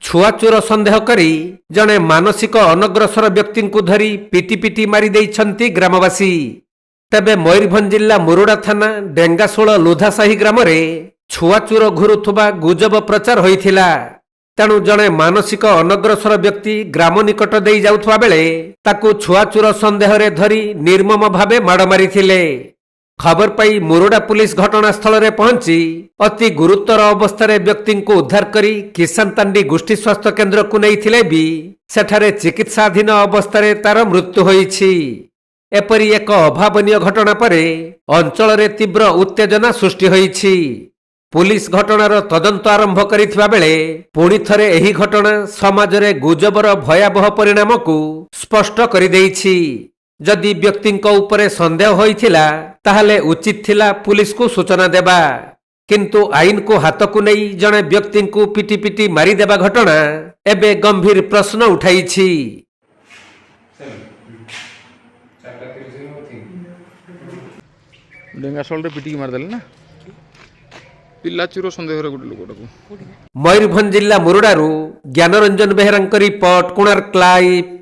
छुआचोर संदेह करी जड़े मानसिक अनग्रसर व्यक्ति को धरी पिटी पिटी मारी देइछंती ग्रामवासी। तेबे मयूरभंज जिला मुरुडा थाना डेंगाशोल लुधासाही ग्राम छुआचोर घुरुथुबा गुजब प्रचार होइथिला। तेणु जड़े मानसिक अनग्रसर व्यक्ति ग्राम निकट दे जाउथुवा बेले ताकू छुआचोर संदेह रे धरी निर्मम भावे माड़ मारिथिले। खबर पाई मुरुडा पुलिस घटनास्थल में पहुंची अति गुरुतर अवस्था व्यक्ति को उद्धार करी किसानतांडी गोष्ठी स्वास्थ्य केन्द्र को नहीं भी सेठारे चिकित्साधीन अवस्था तार मृत्यु होईछि। एपरी एक अभावनीय घटना पर अंचल में तीव्र उत्तेजना सृष्टि होईछि। पुलिस घटनार तदंत आरंभ करिथिबा बेले पुणी थरे एही घटना समाज रे गुजबर भयावह परिणाम को स्पष्ट कर देइछि। जदि व्यक्ति उपरे संदेह होइथिला ताहले उचित थिला पुलिस को सूचना देबा, किंतु आईन को हाथ को नहीं जड़े व्यक्ति को पिटी पिटी मारी देबा घटना एबे गंभीर प्रश्न उठाइछि। मयूरभंज जिला मुरुडारू ज्ञानरंजन बेहेरा रिपोर्ट, कोणार्क लाइव।